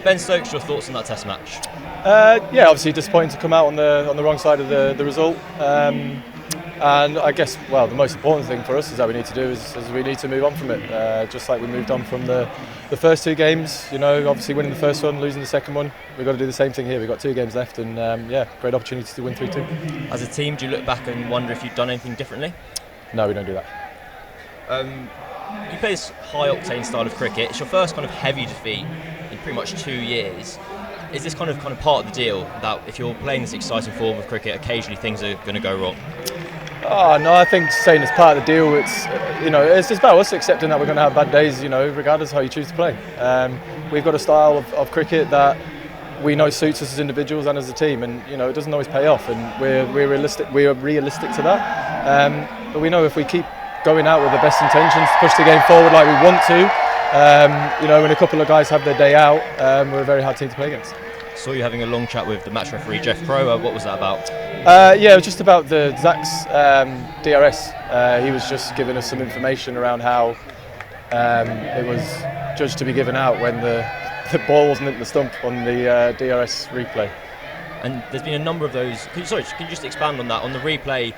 Ben Stokes, your thoughts on that Test match? Yeah, obviously disappointing to come out on the wrong side of the result. And I guess, well, the most important thing for us is that we need to do is we need to move on from it. Just like we moved on from the first two games, you know, obviously winning the first one, losing the second one. We've got to do the same thing here. We've got 2 games left, and yeah, great opportunity to win 3-2. As a team, do you look back and wonder if you've done anything differently? No, we don't do that. You play this high-octane style of cricket. It's your first kind of heavy defeat in pretty much 2 years. Is this kind of part of the deal that if you're playing this exciting form of cricket, occasionally things are going to go wrong? Oh no, I think saying it's part of the deal. It's it's just about us accepting that we're going to have bad days. Regardless of how you choose to play. We've got a style of cricket that we know suits us as individuals and as a team, and it doesn't always pay off. And we're realistic. We are realistic to that. But we know if we keep going out with the best intentions to push the game forward like we want to, when a couple of guys have their day out, we're a very hard team to play against. Saw you having a long chat with the match referee Jeff Crowe. What was that about? Yeah, it was just about Zach's DRS. He was just giving us some information around how it was judged to be given out when the ball wasn't in the stump on the DRS replay. And there's been a number of those. Can you just expand on that? On the replay,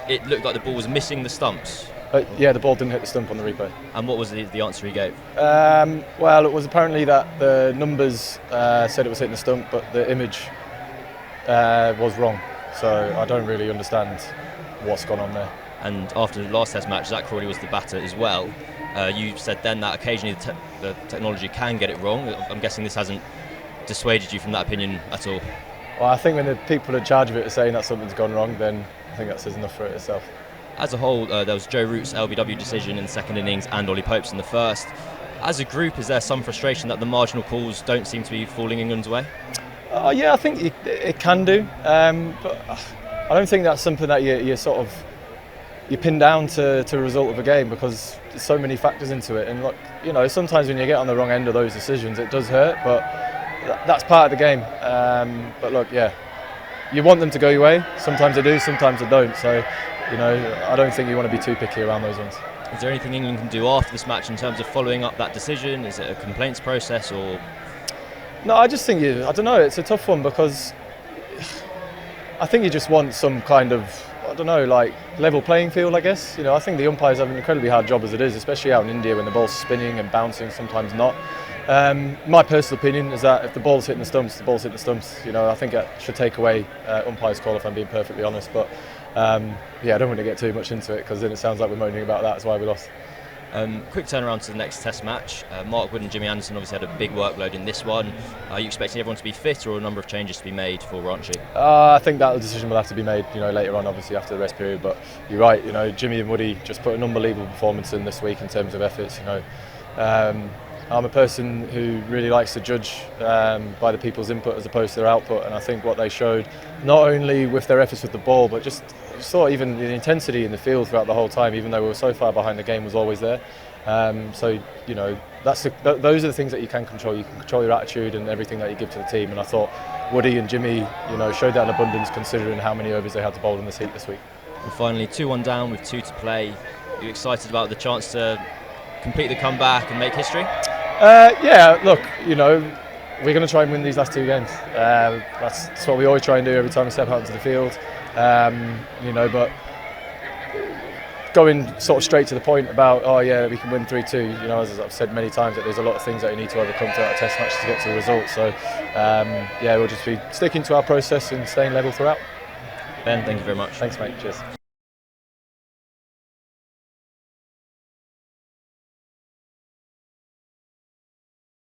it looked like the ball was missing the stumps. Yeah, the ball didn't hit the stump on the replay. And what was the answer he gave? Well, it was apparently that the numbers said it was hitting the stump, but the image was wrong. So I don't really understand what's gone on there. And after the last Test match, Zach Crawley was the batter as well. You said then that occasionally the technology can get it wrong. I'm guessing this hasn't dissuaded you from that opinion at all. Well, I think when the people in charge of it are saying that something's gone wrong, then I think that says enough for it itself. As a whole, there was Joe Root's LBW decision in the second innings and Ollie Pope's in the first. As a group, is there some frustration that the marginal calls don't seem to be falling England's way? Yeah, I think it can do, but I don't think that's something that you pin down to a result of a game, because there's so many factors into it. And look, sometimes when you get on the wrong end of those decisions, it does hurt, but that's part of the game. But look, yeah, you want them to go your way. Sometimes they do, sometimes they don't. So, I don't think you want to be too picky around those ones. Is there anything England can do after this match in terms of following up that decision? Is it a complaints process or? No, I just think I don't know. It's a tough one, because I think you just want some kind of, level playing field, I guess. I think the umpires have an incredibly hard job as it is, especially out in India when the ball's spinning and bouncing, sometimes not. My personal opinion is that if the ball's hitting the stumps, the ball's hitting the stumps. I think that should take away umpire's call, if I'm being perfectly honest. But yeah, I don't want to get too much into it, because then it sounds like we're moaning about that. That's why we lost. Quick turnaround to the next Test match. Mark Wood and Jimmy Anderson obviously had a big workload in this one. Are you expecting everyone to be fit, or a number of changes to be made for Ranchi? I think that decision will have to be made, later on, obviously after the rest period. But you're right, Jimmy and Woody just put an unbelievable performance in this week in terms of efforts. I'm a person who really likes to judge by the people's input as opposed to their output, and I think what they showed, not only with their efforts with the ball, but just saw even the intensity in the field throughout the whole time, even though we were so far behind, the game was always there. So those are the things that you can control. You can control your attitude and everything that you give to the team, and I thought Woody and Jimmy showed that in abundance, considering how many overs they had to bowl in this heat this week. And finally, 2-1 down with 2 to play. Are you excited about the chance to complete the comeback and make history? Yeah, look, we're going to try and win these last 2 games. That's what we always try and do every time we step out into the field. But going sort of straight to the point about, we can win 3-2, as I've said many times, that there's a lot of things that you need to overcome throughout a Test match to get to a result. So, we'll just be sticking to our process and staying level throughout. Ben, thank you very much. Thanks, mate. Cheers.